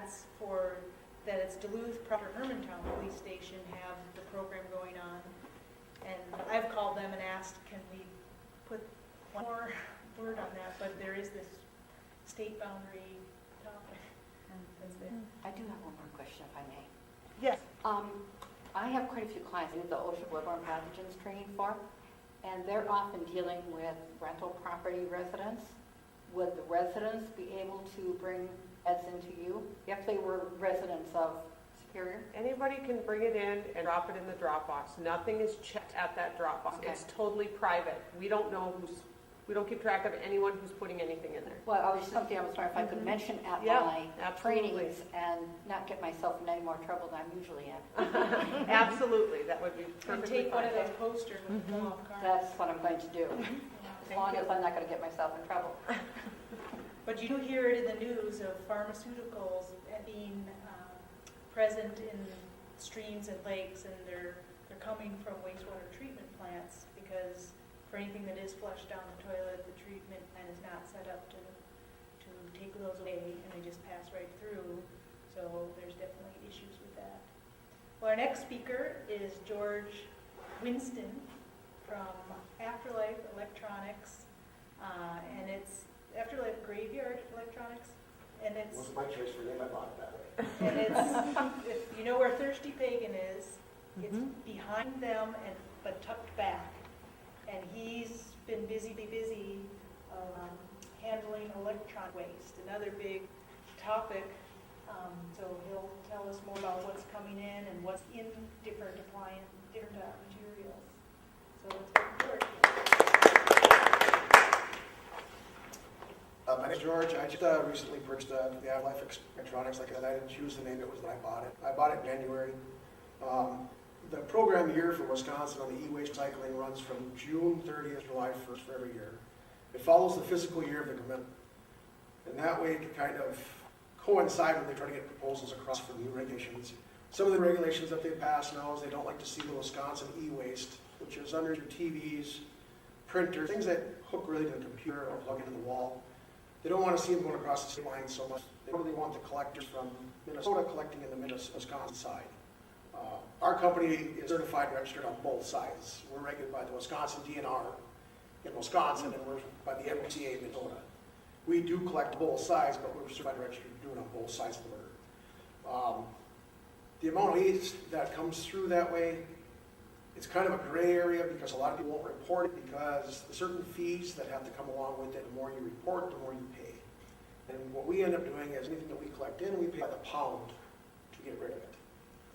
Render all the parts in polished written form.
that's that it's Duluth, Proctor, Hermantown Police Station have the program going on. And I've called them and asked, can we put one more word on that? But there is this state boundary topic that's there. I do have one more question, if I may. Yes. I have quite a few clients in the OSHA bloodborne pathogens training for, and they're often dealing with rental property residents. Would the residents be able to bring ads into you if they were residents of Superior? Anybody can bring it in and drop it in the Dropbox. Nothing is checked at that Dropbox. Okay. It's totally private. We don't know we don't keep track of anyone who's putting anything in there. Well, I was something I was wondering if I could mention at Yeah, my absolutely. trainings and not get myself in any more trouble than I'm usually in. Absolutely, that would be And perfectly take one of fine. those posters with the pull-off cards. That's what I'm going to do, as Thank long you. as I'm not going to get myself in trouble. But you do hear it in the news of pharmaceuticals being present in streams and lakes, and they're coming from wastewater treatment plants, because for anything that is flushed down the toilet, the treatment plant is not set up to take those away, and they just pass right through. So there's definitely issues with that. Well, our next speaker is George Winston from Afterlife Electronics, and it's Afterlife Graveyard Electronics, and it's Wasn't my choice for name, I bought it that way. and it's if you know where Thirsty Pagan is, it's behind them but tucked back. And he's been busy handling electronic waste, another big topic. So he'll tell us more about what's coming in and what's in different materials. So let's go forward. My name's George. I just recently purchased the Afterlife Electronics. Like I said, I didn't choose the name, it was that I bought it. I bought it in January. The program year for Wisconsin on the e-waste cycling runs from June 30th to July 1st for every year. It follows the fiscal year of the commitment. And that way it can kind of coincide when they try to get proposals across for new regulations. Some of the regulations that they pass now is they don't like to see the Wisconsin e-waste, which is under your TVs, printers, things that hook really to the computer or plug into the wall. They don't want to see them going across the state line so much. They really want the collectors from Minnesota collecting in the Wisconsin side. Our company is certified registered on both sides. We're regulated by the Wisconsin DNR in Wisconsin, and we're by the MCA in Minnesota. We do collect both sides, but we're certified registered to do it on both sides of the border. The amount of waste that comes through that way, it's kind of a gray area because a lot of people won't report it because the certain fees that have to come along with it, the more you report, the more you pay. And what we end up doing is anything that we collect in, we pay by the pound to get rid of it.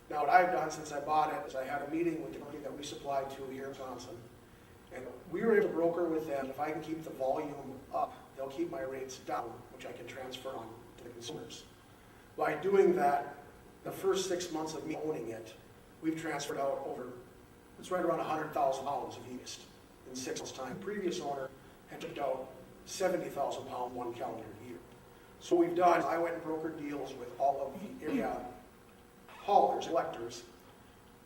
Now, what I've done since I bought it is I had a meeting with the company that we supply to here in Wisconsin, and we were able to broker with them. If I can keep the volume up, they'll keep my rates down, which I can transfer on to the consumers. By doing that, the first 6 months of me owning it, we've transferred out over, it's right around 100,000 pounds of e-waste in 6 months' time. The previous owner had took out 70,000 pounds one calendar year. So what we've done is I went and brokered deals with all of the area haulers, collectors,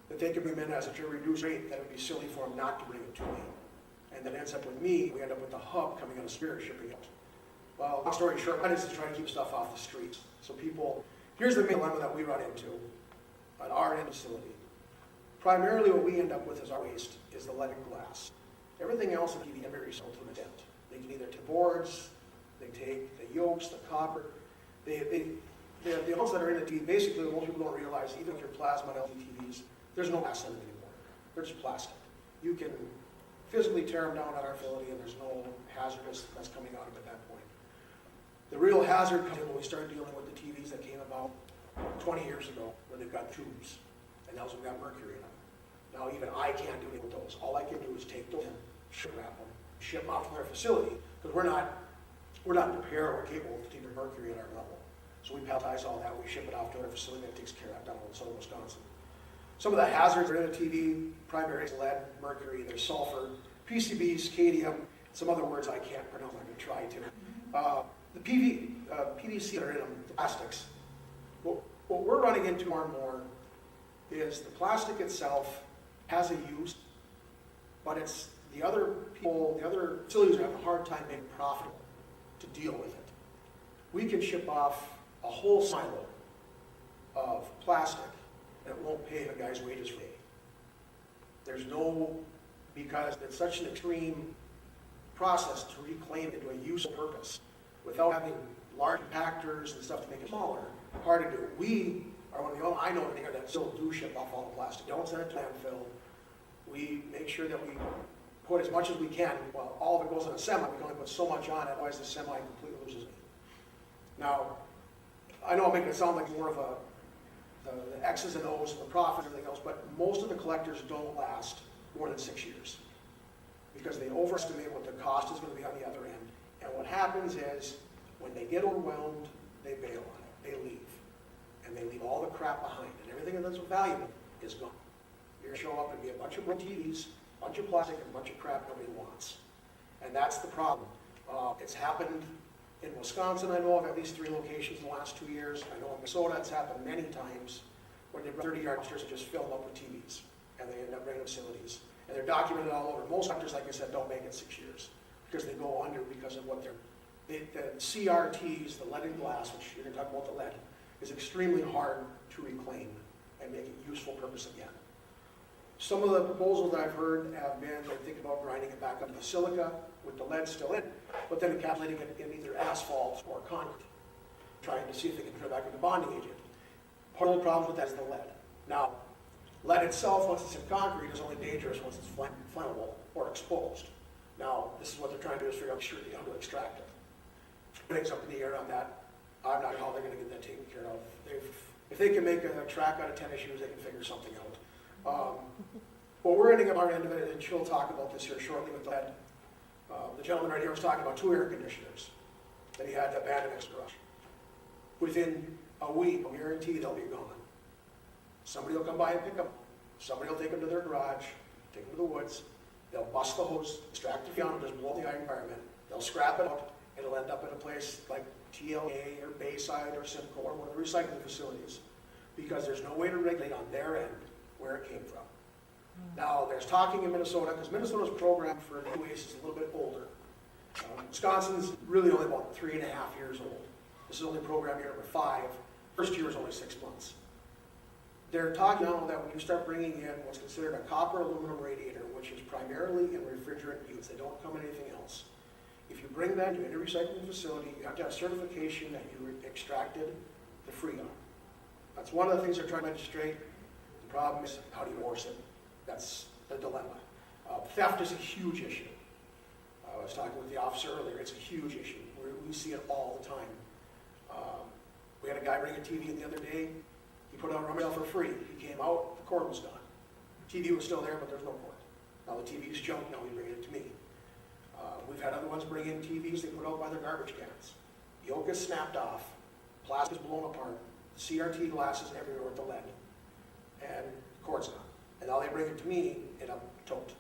that they could bring in as a reduced rate. That would be silly for them not to bring it to me. And then it ends up with me, we end up with the hub coming out of Spirit shipping it. Well, long story short, that is to try to keep stuff off the streets. So people, here's the main dilemma that we run into at our end facility. Primarily what we end up with as our waste is the leaded glass. Everything else can be very recycled to an extent. They can either take boards, they take the yolks, the copper, the ones that are in the TV, basically what most people don't realize, even with your plasma and LED TVs, there's no glass in them anymore. They're just plastic. You can physically tear them down at our facility and there's no hazardous that's coming out of it at that point. The real hazard comes in when we started dealing with the TVs that came about 20 years ago, where they've got tubes, and those have got mercury in them. Now even I can't do anything with those. All I can do is take those and wrap them, ship them out from their facility, because we're not prepared or capable to take the mercury at our level. So we palletize all that, we ship it off to our facility that takes care of that down in southern Wisconsin. Some of the hazards are in the TV, primary is lead, mercury, there's sulfur, PCBs, cadmium, some other words I can't pronounce, I'm going to try to. The PVC that are in them, the plastics, what we're running into more and more is the plastic itself has a use, but it's the other facilities are having a hard time making profitable to deal with it. We can ship off a whole silo of plastic, and it won't pay the guy's wages for it. There's no, because it's such an extreme process to reclaim it into a useful purpose without having large compactors and stuff to make it smaller, hard to do. We are one of the only, I know in here that still do ship off all the plastic. Don't send it to landfill. We make sure that we put as much as we can. Well, all of it goes in a semi. We can only put so much on it, otherwise the semi completely loses me. Now, I know I'm making it sound like more of the X's and O's and the profit and everything else, but most of the collectors don't last more than 6 years because they overestimate what the cost is going to be on the other end. And what happens is when they get overwhelmed, they bail on it. They leave. And they leave all the crap behind. And everything that's valuable is gone. You're going to show up and be a bunch of broken TVs, a bunch of plastic, and a bunch of crap nobody wants. And that's the problem. It's happened in Wisconsin, I know of at least 3 locations in the last 2 years. I know in Minnesota it's happened many times where they run 30-yard dumpsters and just fill them up with TVs. And they end up bringing facilities. And they're documented all over. Most collectors, like I said, don't make it 6 years because they go under because of what the CRTs, the lead and glass, which you're going to talk about the lead, is extremely hard to reclaim and make a useful purpose again. Some of the proposals that I've heard have been, they think about grinding it back up to silica with the lead still in, but then encapsulating it in either asphalt or concrete, trying to see if they can turn it back into bonding agent. Part of the problem with that is the lead. Now, lead itself, once it's in concrete, is only dangerous once it's flammable or exposed. Now, this is what they're trying to do is figure out how to extract it. Things up in the air on that. I'm not sure how they're going to get that taken care of. If they can make a track out of tennis shoes, they can figure something out. But we're ending up our end of it, and she'll talk about this here shortly with lead. The gentleman right here was talking about 2 air conditioners that he had to abandon next garage. Within a week, I guarantee they'll be gone. Somebody will come by and pick them. Somebody will take them to their garage, take them to the woods. They'll bust the hose, extract the fuel, and just blow the environment. They'll scrap it up. It'll end up in a place like TLA or Bayside or Simcoe or one of the recycling facilities because there's no way to regulate on their end where it came from. Now, there's talking in Minnesota, because Minnesota's program for e-waste is a little bit older. Wisconsin's really only about 3.5 years old. This is only program year number 5. First year is only 6 months. They're talking now that when you start bringing in what's considered a copper aluminum radiator, which is primarily in refrigerant use, they don't come in anything else. If you bring that to any recycling facility, you have to have certification that you extracted the Freon. That's one of the things they're trying to legislate. The problem is, how do you enforce it? That's the dilemma. Theft is a huge issue. I was talking with the officer earlier. It's a huge issue. We see it all the time. We had a guy bring a TV in the other day. He put it on a rail for free. He came out, the cord was gone. TV was still there, but there's no cord. Now the TV's junk, now he's bringing it to me. We've had other ones bring in TVs they put out by their garbage cans. Yoke is snapped off, plastic is blown apart, the CRT glass is everywhere with the lead, and the cord's gone. And now they bring it to me in a tote.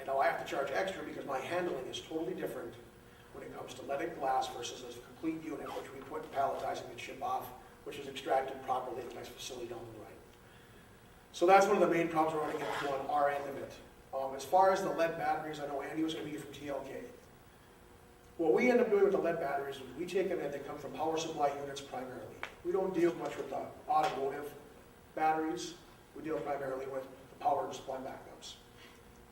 And now I have to charge extra because my handling is totally different when it comes to leaded glass versus a complete unit, which we put palletizing and ship off, which is extracted properly at the next facility down the line. So that's one of the main problems we're running into on our end of it. As far as the lead batteries, I know Andy was going to be from TLK. What we end up doing with the lead batteries is we take them in, they come from power supply units primarily. We don't deal much with the automotive batteries. We deal primarily with the power supply backups.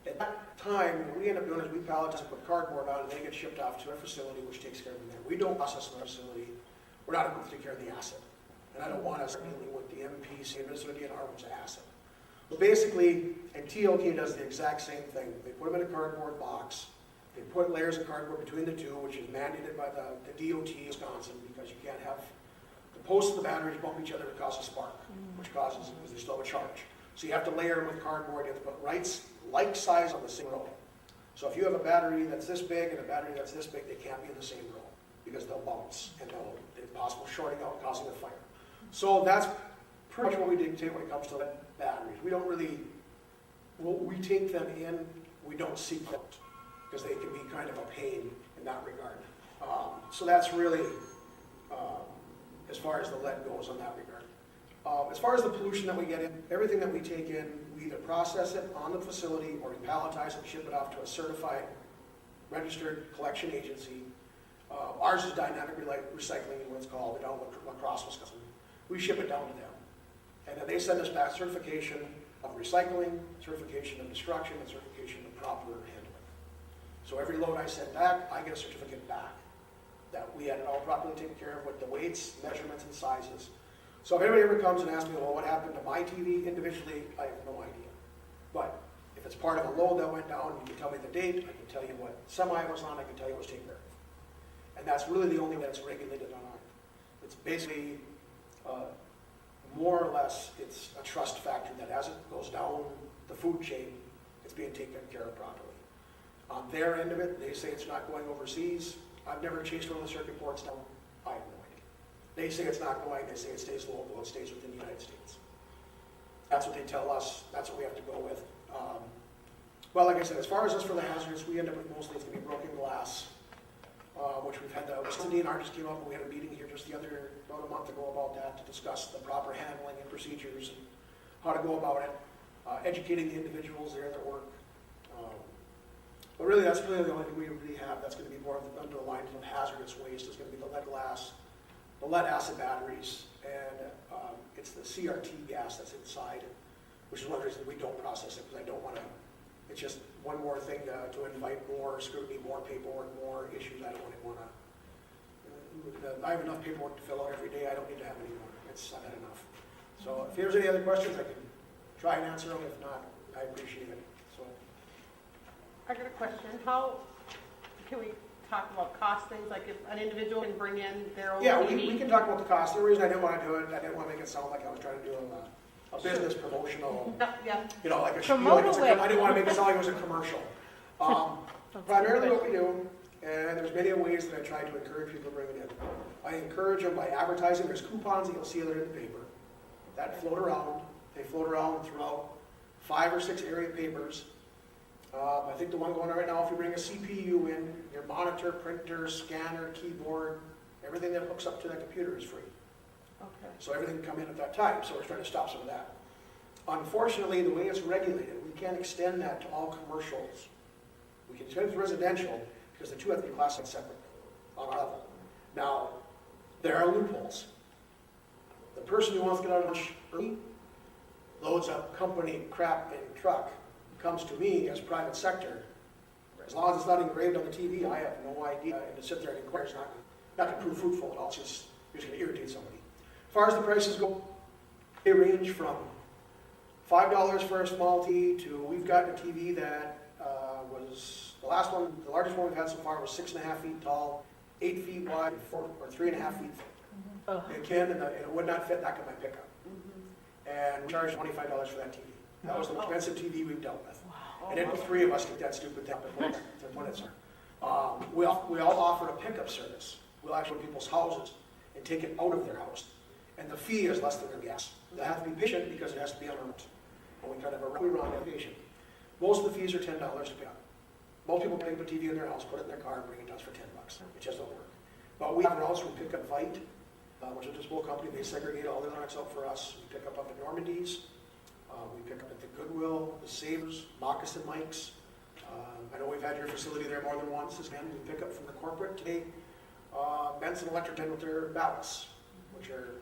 At that time, what we end up doing is we palletize and put cardboard on and they get shipped off to a facility which takes care of them there. We don't process in our facility. We're not equipped to take care of the asset. And I don't want us dealing with the MPC and Minnesota DNR, which is an asset. But basically, and TLK does the exact same thing. They put them in a cardboard box. They put layers of cardboard between the two, which is mandated by the DOT in Wisconsin because you can't have the posts of the batteries bump each other to cause a spark, which causes, because they still have a charge. So you have to layer them with cardboard. You have to put like size on the same row. So if you have a battery that's this big and a battery that's this big, they can't be in the same row because they'll bounce and they're possible shorting out, causing a fire. So that's pretty much what we dictate when it comes to batteries. We don't really, we take them in, we don't seek them out because they can be kind of a pain in that regard. So that's really as far as the lead goes on that regard. As far as the pollution that we get in, everything that we take in, we either process it on the facility or we palletize it and ship it off to a certified, registered collection agency. Ours is dynamic recycling, what it's called, down in La Crosse, Wisconsin. we ship it down to them. And then they send us back certification of recycling, certification of destruction, and certification of proper handling. So every load I send back, I get a certificate back that we had it all properly taken care of with the weights, measurements, and sizes. So if anybody ever comes and asks me, well, what happened to my TV individually, I have no idea. But if it's part of a load that went down, you can tell me the date, I can tell you what semi it was on, I can tell you what was taken care of. And that's really the only way that's regulated on our. It's basically, more or less, it's a trust factor that as it goes down the food chain, it's being taken care of properly. On their end of it, they say it's not going overseas. I've never chased one of the circuit boards down. I have no idea. They say it's not going, they say it stays local, it stays within the United States. That's what they tell us, that's what we have to go with. Well, like I said, as far as us for the hazards, we end up with mostly it's going to be broken glass, which we've had Cindy and I just came up and we had a meeting here just about a month ago about that to discuss the proper handling and procedures and how to go about it, educating the individuals there that work. But really, that's really the only thing we really have that's going to be more under the lines of hazardous waste is going to be the lead glass, the lead acid batteries, and it's the CRT gas that's inside, which is one of the reasons we don't process it, because I don't want to, it's just one more thing to invite more scrutiny, more paperwork, more issues. I don't want to, I have enough paperwork to fill out every day. I don't need to have any more. I've had enough. So if there's any other questions, I can try and answer them. If not, I appreciate it. So. I got a question. How can we talk about cost things? Like if an individual can bring in their own Yeah, TV? we can talk about the cost. The reason I didn't want to do it, I didn't want to make it sound like I was trying to do a business promotional, Yeah. you know, like a Promote like away. I didn't want to make it sound like it was a commercial. Primarily what we do, and there's many ways that I try to encourage people to bring it in. I encourage them by advertising. There's coupons that you'll see that are in the paper that float around. They float around throughout 5 or 6 area papers. I think the one going on right now, if you bring a CPU in, your monitor, printer, scanner, keyboard, everything that hooks up to that computer is free. Okay. So everything can come in at that time, so we're trying to stop some of that. Unfortunately, the way it's regulated, we can't extend that to all commercials. We can extend it to residential because the two have to be classified separately on our level. Now, there are loopholes. The person who wants to get out of lunch early, loads up company crap in truck, comes to me as private sector. As long as it's not engraved on the TV, I have no idea. And to sit there and inquire is not to prove fruitful at all. It's just, you're just going to irritate somebody. As far as the prices go, they range from $5 for a small TV to, we've got a TV that was, the largest one we've had so far was 6.5 feet tall, 8 feet wide, 3.5 feet thick. It can, and it would not fit back in my pickup. And we charged $25 for that TV. That was the most expensive TV we've dealt with. And then the 3 of us did that stupid thing when it's we all offer a pickup service. We'll actually go to people's houses and take it out of their house. And the fee is less than their gas. They have to be patient because it has to be on a route. And we kind of run that patient. Most of the fees are $10 to pick up. Most people can put a TV in their house, put it in their car, and bring it to us for $10. It just don't work. But we have routes we pick up Vite, which is a small company. They segregate all their lines out for us. We pick up at Normandy's. We pick up at the Goodwill, the Savers, Moccasin Mike's. I know we've had your facility there more than once. Again, we pick up from the corporate today. Benson Electric did with their ballasts, which are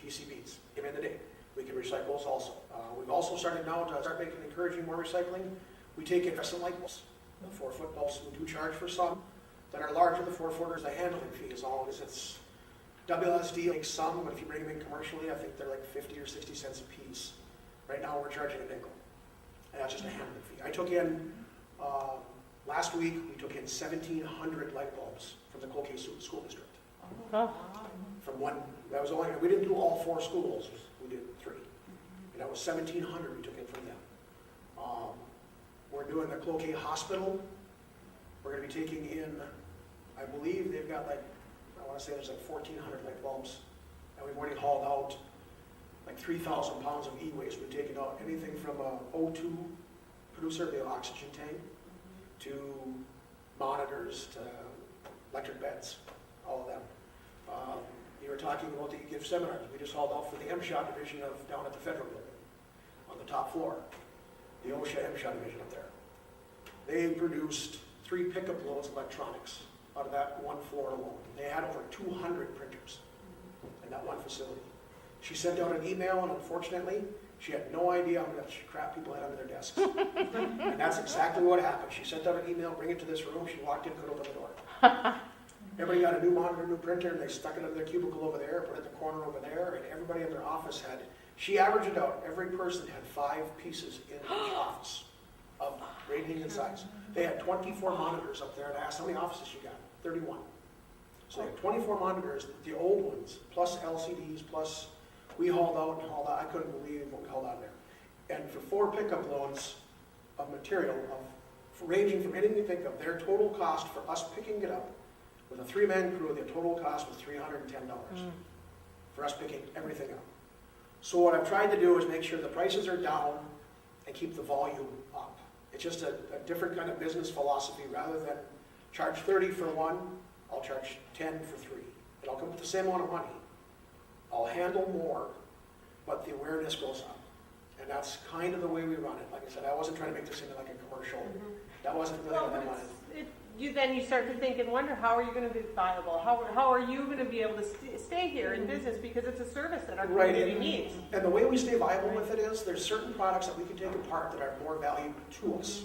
PCBs. Came in today. We can recycle those also. We've also started now to start encouraging more recycling. We take incandescent light bulbs. The 4-foot bulbs, we do charge for some that are larger. The 4-footers, the handling fee is all it's WLSD makes some, but if you bring them in commercially, I think they're like 50 or 60 cents a piece. Right now, we're charging a nickel, and that's just a handling fee. I took in, last week, we took in 1,700 light bulbs from the Cloquet School District. From one, that was only, we didn't do all 4 schools, we did 3. And that was 1,700 we took in from them. We're doing the Cloquet Hospital. We're going to be taking in, I believe they've got like, I want to say there's like 1,400 light bulbs, and we've already hauled out like 3,000 pounds of e-waste. We've taken out anything from a O2 producer, the oxygen tank, to monitors, to electric beds, all of them. You were talking about the give seminars. We just hauled out for the MSHA division down at the federal building on the top floor, the OSHA MSHA division up there. They produced 3 pickup loads of electronics out of that one floor alone. They had over 200 printers in that one facility. She sent out an email, and unfortunately, she had no idea how much crap people had under their desks. And that's exactly what happened. She sent out an email, bring it to this room, she walked in, couldn't open the door. Everybody got a new monitor, new printer, and they stuck it in their cubicle over there, put it in the corner over there, and everybody in their office had, she averaged it out, every person had 5 pieces in each office of rating and size. They had 24 monitors up there, and I asked how many offices you got? 31. So they had 24 monitors, the old ones, plus LCDs, plus we hauled out and hauled out. I couldn't believe what we hauled out there. And for 4 pickup loads of material, ranging from anything you think of, their total cost for us picking it up, with a 3-man crew, the total cost was $310 for us picking everything up. So what I've tried to do is make sure the prices are down and keep the volume up. It's just a different kind of business philosophy. Rather than charge 30 for one, I'll charge 10 for 3. And I'll come up with the same amount of money. I'll handle more, but the awareness goes up. And that's kind of the way we run it. Like I said, I wasn't trying to make this into like a commercial. That wasn't really what I wanted. You start to think and wonder, how are you going to be viable? How are you going to be able to stay here in business, because it's a service that our community needs. And the way we stay viable with it is there's certain products that we can take apart that are more valuable to us.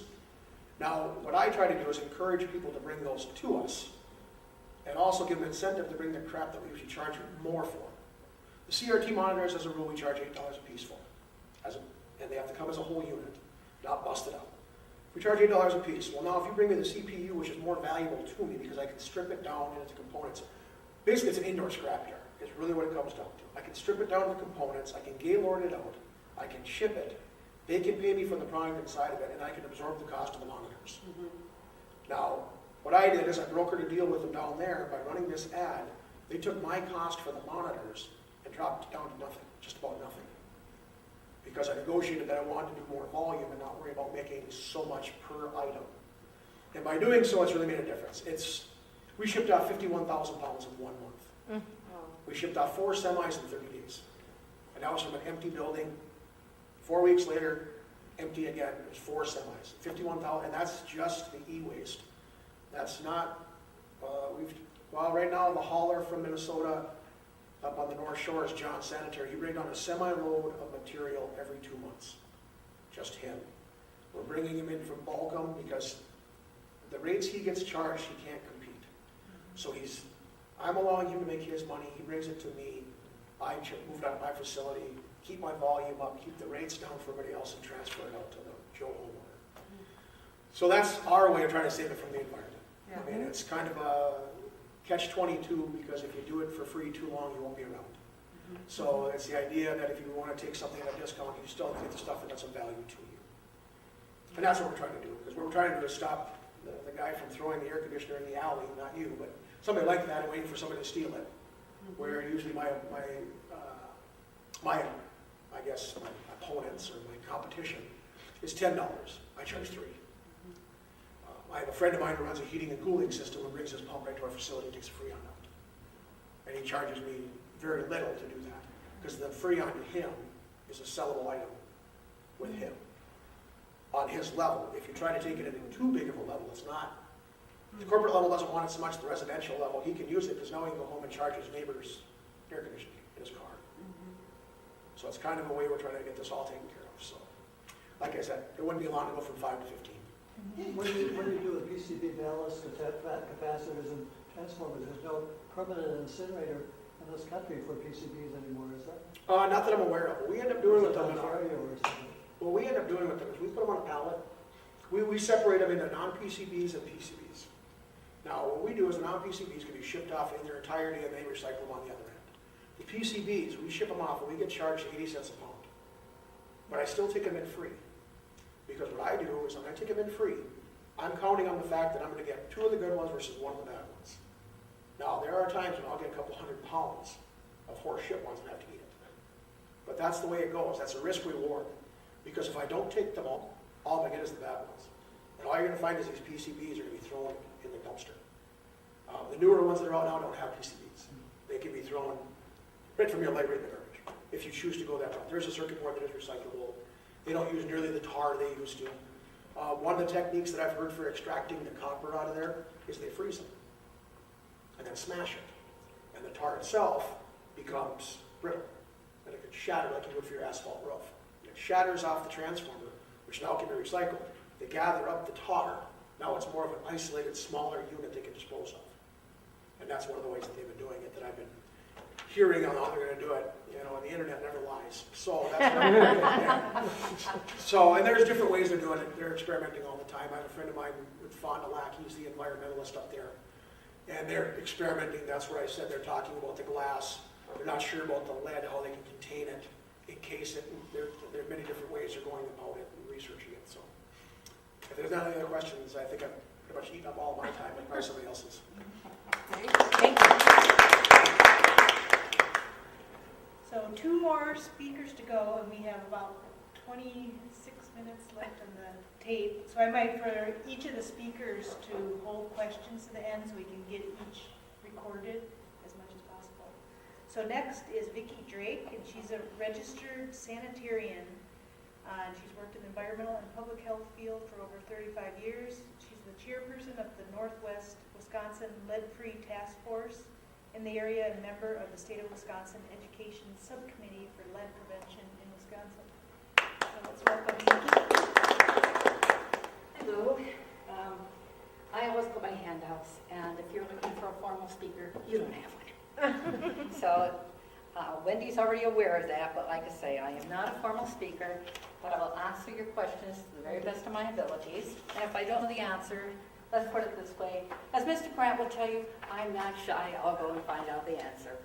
Now, what I try to do is encourage people to bring those to us, and also give them incentive to bring the crap that we usually charge more for. The CRT monitors, as a rule, we charge $8 a piece for, and they have to come as a whole unit, not busted up. We charge $8 a piece. Well, now if you bring me the CPU, which is more valuable to me because I can strip it down into components. Basically, it's an indoor scrapyard, is really what it comes down to. I can strip it down into components, I can gaylord it out, I can ship it, they can pay me for the product inside of it, and I can absorb the cost of the monitors. Now, what I did is I brokered a deal with them down there by running this ad. They took my cost for the monitors and dropped it down to nothing, just about nothing. Because I negotiated that I wanted to do more volume and not worry about making so much per item. And by doing so, it's really made a difference. We shipped out 51,000 pounds in 1 month. We shipped out 4 semis in 30 days. And that was from an empty building. 4 weeks later, empty again. There's 4 semis. 51,000, and that's just the e-waste. That's not, right now the hauler from Minnesota up on the North Shore is John Sanitary. He brings on a semi-load of material every 2 months. Just him. We're bringing him in from Balcom because the rates he gets charged, he can't compete. So I'm allowing him to make his money. He brings it to me. I move it out of my facility, keep my volume up, keep the rates down for everybody else, and transfer it out to the Joe homeowner. So that's our way of trying to save it from the environment. Yeah. I mean, it's kind of a catch-22, because if you do it for free too long, you won't be around. So it's the idea that if you want to take something at a discount, you still get the stuff that's of value to you. And that's what we're trying to do, because what we're trying to do is stop the guy from throwing the air conditioner in the alley, not you, but somebody like that and waiting for somebody to steal it. Where usually my opponents or my competition is $10. I charge $3. I have a friend of mine who runs a heating and cooling system and brings his pump right to our facility and takes a Freon out. And he charges me very little to do that, because the Freon to him is a sellable item with him. On his level, if you try to take it into too big of a level, it's not. The corporate level doesn't want it so much. The residential level, he can use it because now he can go home and charge his neighbor's air conditioning in his car. So it's kind of a way we're trying to get this all taken care of. So, like I said, it wouldn't be long to go from 5 to 15. When you do with PCB ballasts, capacitors, and transformers, there's no permanent incinerator in this country for PCBs anymore, is there? Not that I'm aware of. What we end up doing with them is Ontario or something. what we end up doing with them is we put them on a pallet. We separate them into non-PCBs and PCBs. Now, what we do is the non-PCBs can be shipped off in their entirety, and they recycle them on the other end. The PCBs, we ship them off, and we get charged 80 cents a pound. But I still take them in free. Because what I do is when I take them in free, I'm counting on the fact that I'm going to get 2 of the good ones versus 1 of the bad ones. Now, there are times when I'll get a couple hundred pounds of horse shit ones and have to eat it. But that's the way it goes. That's a risk reward. Because if I don't take them all I get is the bad ones. And all you're going to find is these PCBs are going to be thrown in the dumpster. The newer ones that are out now don't have PCBs. They can be thrown right from your leg right in the garbage if you choose to go that route. There's a circuit board that is recyclable. They don't use nearly the tar they used to. One of the techniques that I've heard for extracting the copper out of there is they freeze them and then smash it. And the tar itself becomes brittle. and it could shatter like you would for your asphalt roof. And it shatters off the transformer, which now can be recycled. They gather up the tar. Now it's more of an isolated, smaller unit they can dispose of. And that's one of the ways that they've been doing it, that I've been hearing on how they're going to do it. You know, and the internet never lies. So that's what I'm doing there. So, and there's different ways they're doing it. They're experimenting all the time. I have a friend of mine with Fond du Lac. He's the environmentalist up there. And they're experimenting. That's where I said they're talking about the glass. They're not sure about the lead, how they can contain it, encase it. And there are many different ways they're going about it and researching it. So if there's not any other questions, I think I've pretty much eaten up all my time and probably somebody else's. Thank you. So 2 more speakers to go, and we have about 26 minutes left on the tape. So I might, for each of the speakers, to hold questions to the end so we can get each recorded as much as possible. So next is Vicki Drake, and she's a registered sanitarian. And she's worked in the environmental and public health field for over 35 years. She's the chairperson of the Northwest Wisconsin Lead-Free Task Force in the area and member of the State of Wisconsin Education Subcommittee for Lead Prevention in Wisconsin. So let's welcome Vicki. Hello. I always go by handouts, and if you're looking for a formal speaker, you don't have one. So Wendy's already aware of that, but like I say, I am not a formal speaker, but I will answer your questions to the very best of my abilities. And if I don't know the answer, let's put it this way. As Mr. Grant will tell you, I'm not shy. I'll go and find out the answer.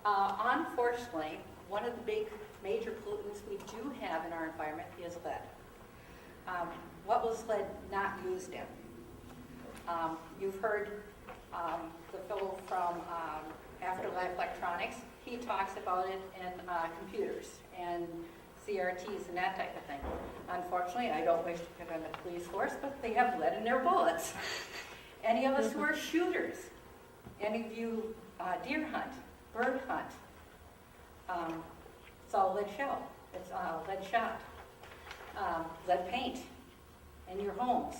Unfortunately, one of the big major pollutants we do have in our environment is lead. What was lead not used in? You've heard the fellow from Afterlife Electronics. He talks about it in computers and CRTs and that type of thing. Unfortunately, I don't wish to pick on the police force, but they have lead in their bullets. Any of us who are shooters, any of you deer hunt, bird hunt, it's all lead shell. It's lead shot, lead paint in your homes.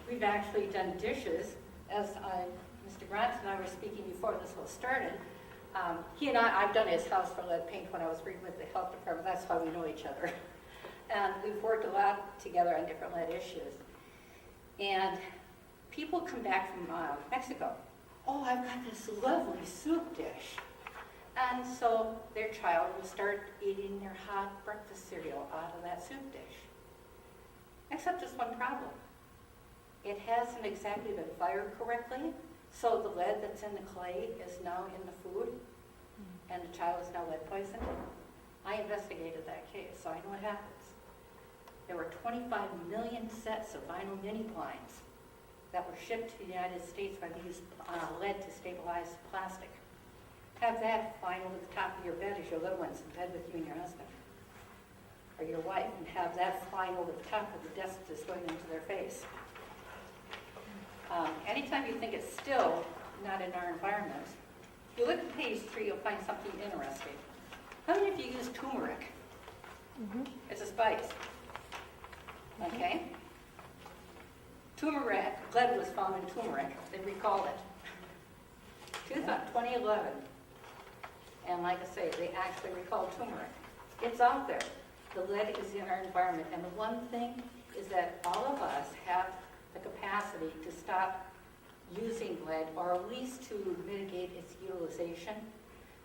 We've actually done dishes, as Mr. Grant and I were speaking before this whole started. He and I've done his house for lead paint when I was working with the health department. That's why we know each other. And we've worked a lot together on different lead issues. And people come back from Mexico. Oh, I've got this lovely soup dish. And so their child will start eating their hot breakfast cereal out of that soup dish. Except there's one problem. It hasn't exactly been fired correctly, so the lead that's in the clay is now in the food, and the child is now lead poisoned. I investigated that case, so I know what happens. There were 25 million sets of vinyl mini blinds that were shipped to the United States when we used lead to stabilize plastic. Have that flying over the top of your bed as your little one's in bed with you and your husband, or your wife, and have that flying over the top of the desk just going into their face. Anytime you think it's still not in our environment, if you look at page 3, you'll find something interesting. How many of you use turmeric? It's a spice. Okay? Turmeric, lead was found in turmeric. They recalled it. 2011. And like I say, they actually recalled turmeric. It's out there. The lead is in our environment. And the one thing is that all of us have the capacity to stop using lead, or at least to mitigate its utilization,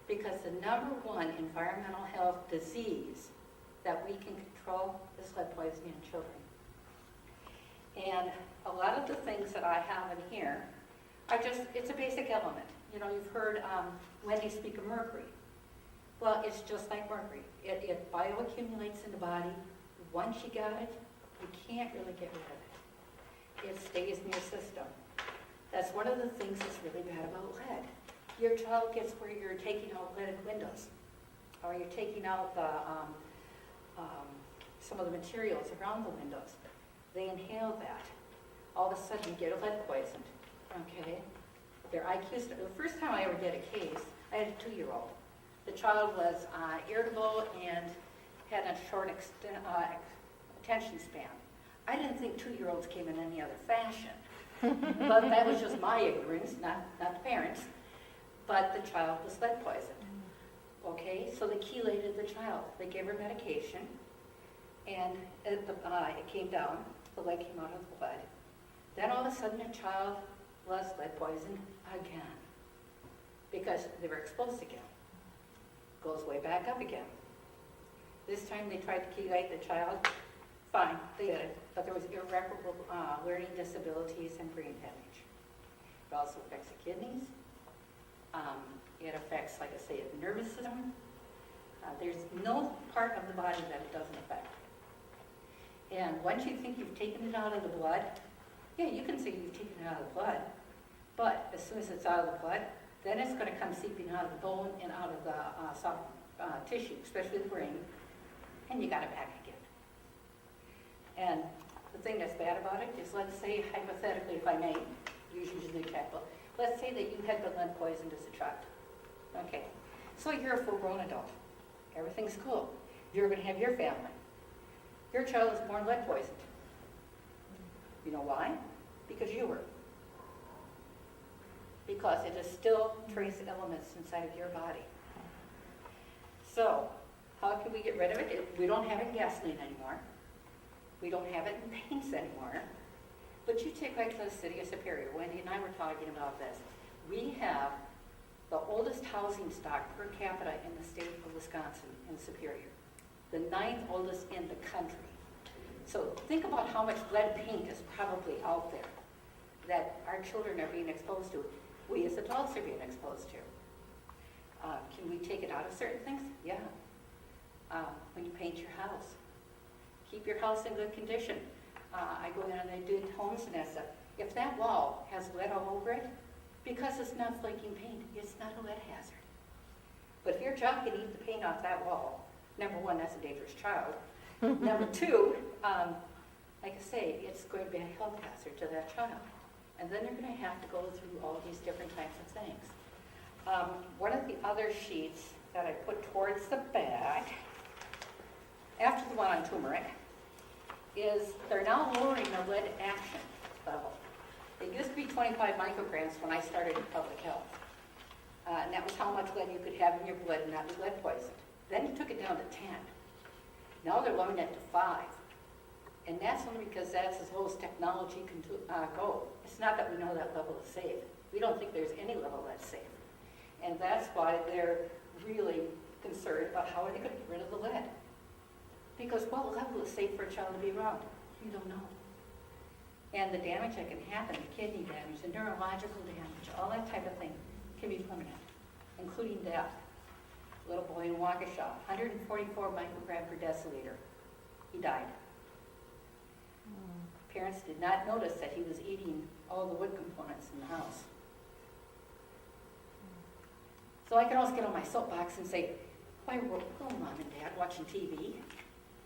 because the #1 environmental health disease that we can control is lead poisoning in children. And a lot of the things that I have in here are just, it's a basic element. You know, you've heard Wendy speak of mercury. Well, it's just like mercury. It bioaccumulates in the body. Once you got it, you can't really get rid of it. It stays in your system. That's one of the things that's really bad about lead. Your child gets where you're taking out leaded windows, or you're taking out the some of the materials around the windows. They inhale that. All of a sudden, you get lead poisoned. Okay, their IQ. The first time I ever did a case, I had a 2-year-old. The child was irritable and had a short attention span. I didn't think 2-year-olds came in any other fashion. But that was just my ignorance, not the parents. But the child was lead poisoned. Okay, so they chelated the child. They gave her medication, and it came down, the leg came out of the blood. Then all of a sudden, the child was lead poisoned again, because they were exposed again. Goes way back up again. This time they tried to chelate the child. Fine, they did it, but there was irreparable learning disabilities and brain damage. It also affects the kidneys. It affects, like I say, the nervous system. There's no part of the body that it doesn't affect. And once you think you've taken it out of the blood, yeah, you can say you've taken it out of the blood, but as soon as it's out of the blood, then it's going to come seeping out of the bone and out of the soft tissue, especially the brain, and you got it back again. And the thing that's bad about it is, let's say, hypothetically, if I may, use the example, let's say that you had been lead poisoned as a child. Okay, so you're a full-grown adult. Everything's cool. You're going to have your family. Your child is born lead poisoned. You know why? Because you were. Because it is still trace elements inside of your body. So, how can we get rid of it? We don't have it in gasoline anymore. We don't have it in paints anymore. But you take right to the city of Superior. Wendy and I were talking about this. We have the oldest housing stock per capita in the state of Wisconsin in Superior. The 9th oldest in the country. So think about how much lead paint is probably out there that our children are being exposed to. We as adults are being exposed to. Can we take it out of certain things? Yeah. When you paint your house. Keep your house in good condition. I go in and I do homes and that stuff. If that wall has lead all over it, because it's not flaking paint, it's not a lead hazard. But if your child can eat the paint off that wall, number one, that's a dangerous child. Number two, like I say, it's going to be a health hazard to that child. And then they're going to have to go through all these different types of things. One of the other sheets that I put towards the back, after the one on turmeric, is they're now lowering the lead action level. It used to be 25 micrograms when I started in public health. And that was how much lead you could have in your blood and not be lead poisoned. Then you took it down to 10. Now they're lowering it to 5. And that's only because that's as low as technology can go. It's not that we know that level is safe. We don't think there's any level that's safe. And that's why they're really concerned about how are they going to get rid of the lead. Because what level is safe for a child to be around? You don't know. And the damage that can happen, the kidney damage, the neurological damage, all that type of thing can be permanent, including death. A little boy in Waukesha, 144 microgram per deciliter. He died. Parents did not notice that he was eating all the wood components in the house. So I can always get on my soapbox and say, why were Mom and Dad watching TV?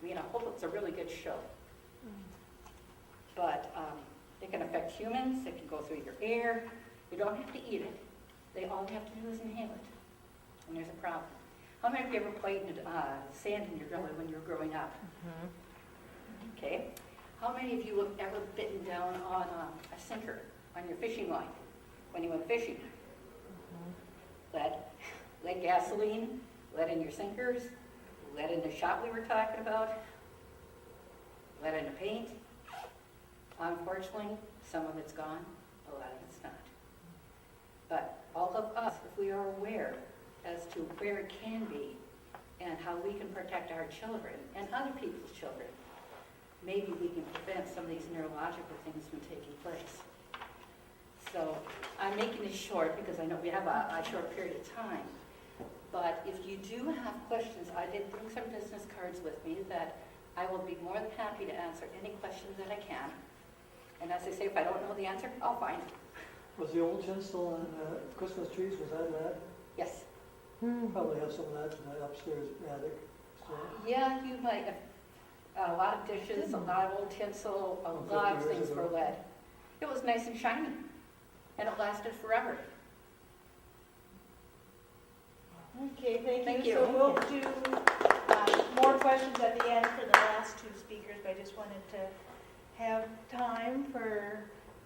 I mean, I hope it's a really good show. But it can affect humans. It can go through your air. You don't have to eat it. They all you have to do is inhale it. And there's a problem. How many of you ever played in sand in your belly when you were growing up? Okay. How many of you have ever bitten down on a sinker on your fishing line when you went fishing? Lead gasoline, lead in your sinkers, lead in the shot we were talking about, lead in the paint. Unfortunately, some of it's gone, a lot of it's not. But all of us, if we are aware as to where it can be and how we can protect our children and other people's children, maybe we can prevent some of these neurological things from taking place. So I'm making this short because I know we have a short period of time. But if you do have questions, I did bring some business cards with me that I will be more than happy to answer any questions that I can. And as I say, if I don't know the answer, I'll find it. Was the old tinsel on Christmas trees, was that lead? Yes. Probably have some of that in the upstairs attic. So, Yeah, you might have a lot of dishes, a lot of old tinsel, a lot of 50 years things for ago. lead. It was nice and shiny, and it lasted forever. Okay, thank Thank you. you. So we'll do more questions at the end for the last two speakers, but I just wanted to have time for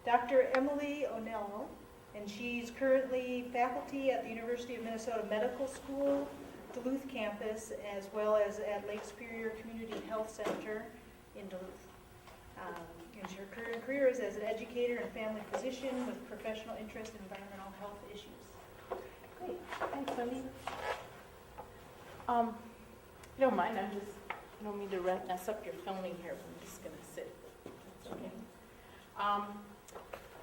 Dr. Emily O'Neill, and she's currently faculty at the University of Minnesota Medical School, Duluth campus, as well as at Lake Superior Community Health Center in Duluth. And her career is as an educator and family physician with professional interest in environmental health issues. Great, thanks, Wendy. If you don't mind, I don't mean to mess up your filming here, but I'm just gonna sit. That's okay.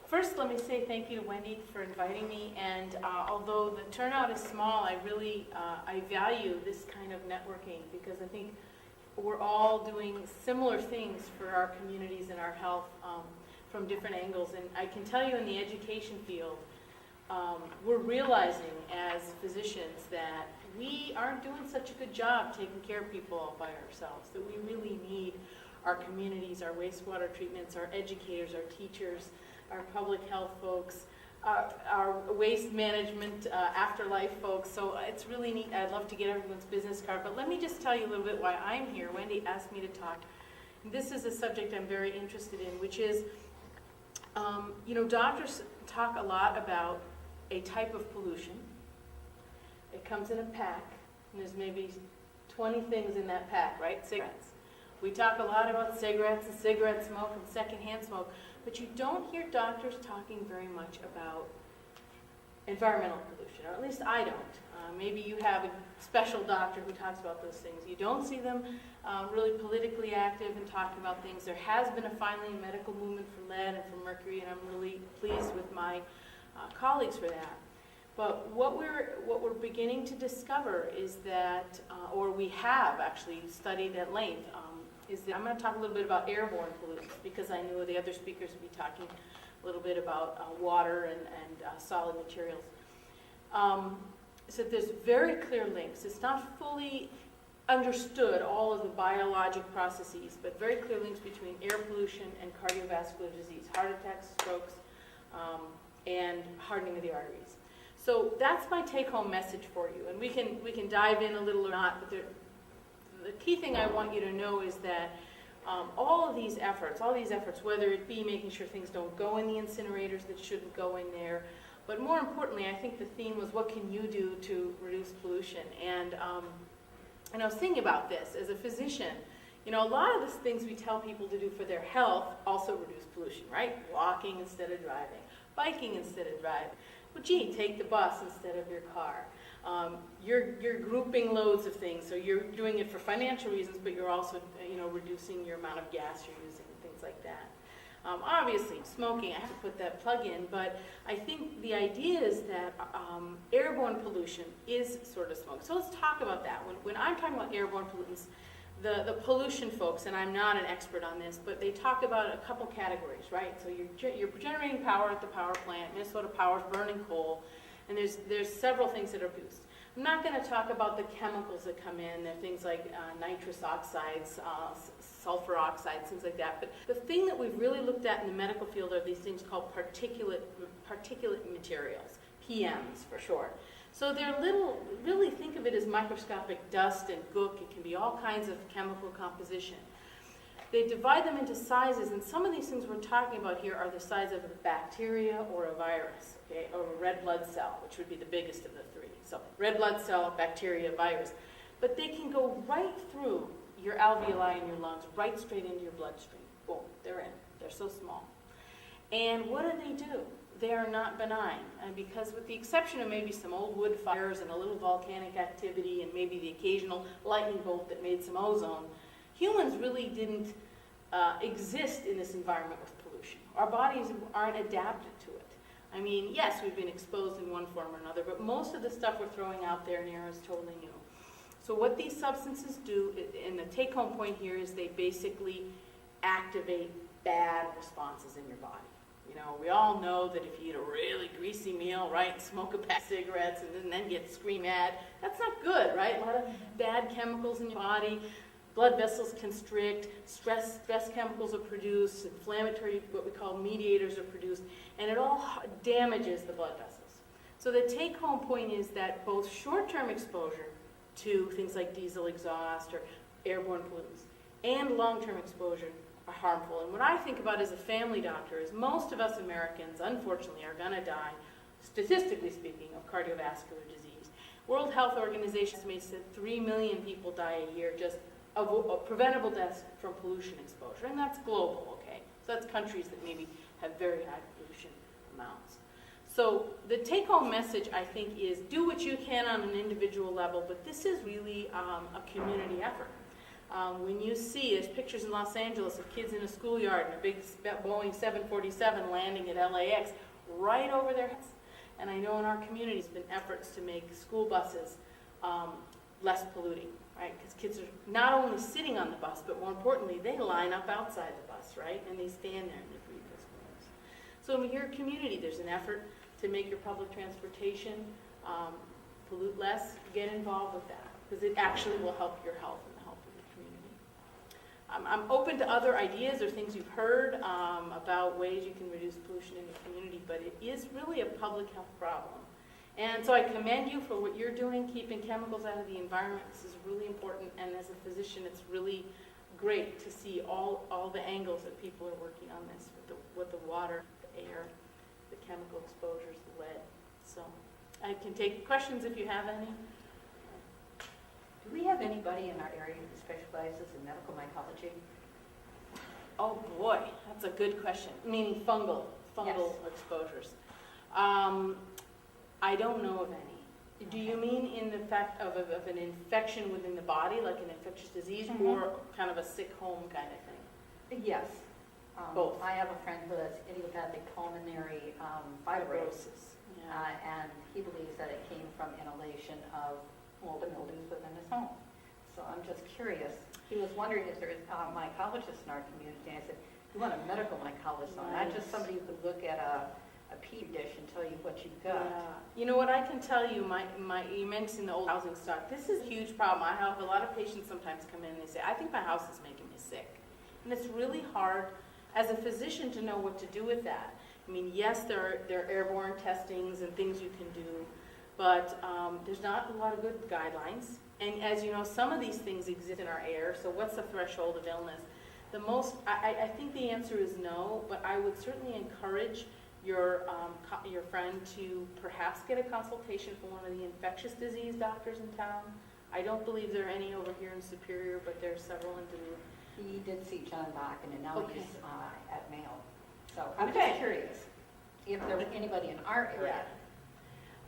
First, let me say thank you to Wendy for inviting me, and although the turnout is small, I really, I value this kind of networking, because I think we're all doing similar things for our communities and our health from different angles. And I can tell you in the education field, we're realizing as physicians that we aren't doing such a good job taking care of people all by ourselves, that we really need our communities, our wastewater treatments, our educators, our teachers, our public health folks, our waste management, afterlife folks. So it's really neat. I'd love to get everyone's business card, but let me just tell you a little bit why I'm here. Wendy asked me to talk. This is a subject I'm very interested in, which is, doctors talk a lot about a type of pollution. It comes in a pack, and there's maybe 20 things in that pack, right? Cigarettes. We talk a lot about cigarettes and cigarette smoke and secondhand smoke, but you don't hear doctors talking very much about environmental pollution, or at least I don't. Maybe you have a special doctor who talks about those things. You don't see them really politically active and talking about things. There has been a finally medical movement for lead and for mercury, and I'm really pleased with my colleagues for that. But what we're beginning to discover is that, or we have actually studied at length, is that I'm going to talk a little bit about airborne pollutants, because I knew the other speakers would be talking a little bit about water and solid materials. So there's very clear links. It's not fully understood, all of the biologic processes, but very clear links between air pollution and cardiovascular disease, heart attacks, strokes, and hardening of the arteries. So that's my take-home message for you, and we can dive in a little or not, but the key thing I want you to know is that all these efforts, whether it be making sure things don't go in the incinerators that shouldn't go in there, but more importantly, I think the theme was, what can you do to reduce pollution? And I was thinking about this as a physician. A lot of the things we tell people to do for their health also reduce pollution, right? Walking instead of driving, biking instead of driving. Well, gee, take the bus instead of your car. You're grouping loads of things, so you're doing it for financial reasons, but you're also, reducing your amount of gas you're using, things like that. Obviously, smoking, I have to put that plug in, but I think the idea is that airborne pollution is sort of smoke. So let's talk about that. When I'm talking about airborne pollutants, the pollution folks, and I'm not an expert on this, but they talk about a couple categories, right? So you're generating power at the power plant. Minnesota Power's burning coal, and there's several things that are produced. I'm not going to talk about the chemicals that come in. There are things like nitrous oxides, sulfur oxides, things like that. But the thing that we've really looked at in the medical field are these things called particulate materials, PMs for short. So they're really think of it as microscopic dust and gook. It can be all kinds of chemical composition. They divide them into sizes, and some of these things we're talking about here are the size of a bacteria or a virus, okay, or a red blood cell, which would be the biggest of the three. So red blood cell, bacteria, virus. But they can go right through your alveoli in your lungs, right straight into your bloodstream. Boom, they're in. They're so small. And what do? They are not benign, and because with the exception of maybe some old wood fires and a little volcanic activity and maybe the occasional lightning bolt that made some ozone, humans really didn't exist in this environment with pollution. Our bodies aren't adapted to it. I mean, yes, we've been exposed in one form or another, but most of the stuff we're throwing out there now is totally new. So what these substances do, and the take-home point here, is they basically activate bad responses in your body. We all know that if you eat a really greasy meal, right, and smoke a pack of cigarettes and then get scream mad, that's not good, right? A lot of bad chemicals in your body. Blood vessels constrict, stress chemicals are produced, inflammatory, what we call mediators are produced, and it all damages the blood vessels. So the take-home point is that both short-term exposure to things like diesel exhaust or airborne pollutants and long-term exposure are harmful. And what I think about as a family doctor is most of us Americans, unfortunately, are going to die, statistically speaking, of cardiovascular disease. World Health Organization estimates that 3 million people die a year just of preventable deaths from pollution exposure, and that's global, okay? So that's countries that maybe have very high pollution amounts. So the take-home message, I think, is do what you can on an individual level, but this is really a community effort. When you see, there's pictures in Los Angeles of kids in a schoolyard and a big Boeing 747 landing at LAX right over their heads. And I know in our community there's been efforts to make school buses less polluting, right? Because kids are not only sitting on the bus, but more importantly, they line up outside the bus, right? And they stand there and they breathe those fumes. So in your community, there's an effort to make your public transportation pollute less. Get involved with that, because it actually will help your health and the health of your community. I'm open to other ideas or things you've heard about ways you can reduce pollution in the community, but it is really a public health problem. And so I commend you for what you're doing, keeping chemicals out of the environment. This is really important, and as a physician, it's really great to see all the angles that people are working on this with the water, the air, the chemical exposures, the lead. So I can take questions if you have any. Do we have anybody in our area who specializes in medical mycology? Oh boy, that's a good question. Meaning fungal exposures. I don't know of any. Do you mean in the fact of an infection within the body, like an infectious disease, or kind of a sick home kind of thing? Yes. Both. I have a friend who has idiopathic pulmonary fibrosis, Yeah. and he believes that it came from inhalation of mold and mildews within his home. So I'm just curious. He was wondering if there's mycologists in our community. And I said, you want a medical mycologist, not just somebody who could look at a petri dish and tell you what you've got. Yeah. You know what I can tell you, you mentioned the old housing stock. This is a huge problem. I have a lot of patients sometimes come in and they say, I think my house is making me sick. And it's really hard as a physician to know what to do with that. I mean, yes, there are airborne testings and things you can do, but there's not a lot of good guidelines. And as you know, some of these things exist in our air, so what's the threshold of illness? I think the answer is no, but I would certainly encourage your friend to perhaps get a consultation from one of the infectious disease doctors in town. I don't believe there are any over here in Superior, but there are several in Duluth. He did see John Bakken, and now Okay. he's at Mayo. So I'm Okay. just curious if there's anybody in our area. Yeah.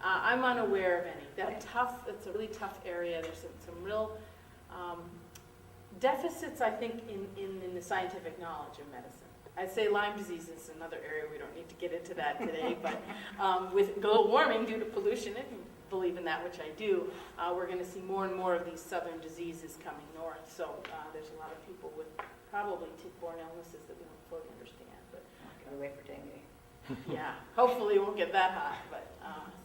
I'm unaware of any. It's a really tough area. There's some real deficits, I think, in the scientific knowledge of medicine. I'd say Lyme disease is another area. We don't need to get into that today, but with global warming due to pollution, if you believe in that, which I do, we're going to see more and more of these southern diseases coming north. So there's a lot of people with probably tick-borne illnesses that we don't fully understand. But Gotta wait for dengue. yeah, hopefully it won't get that hot. But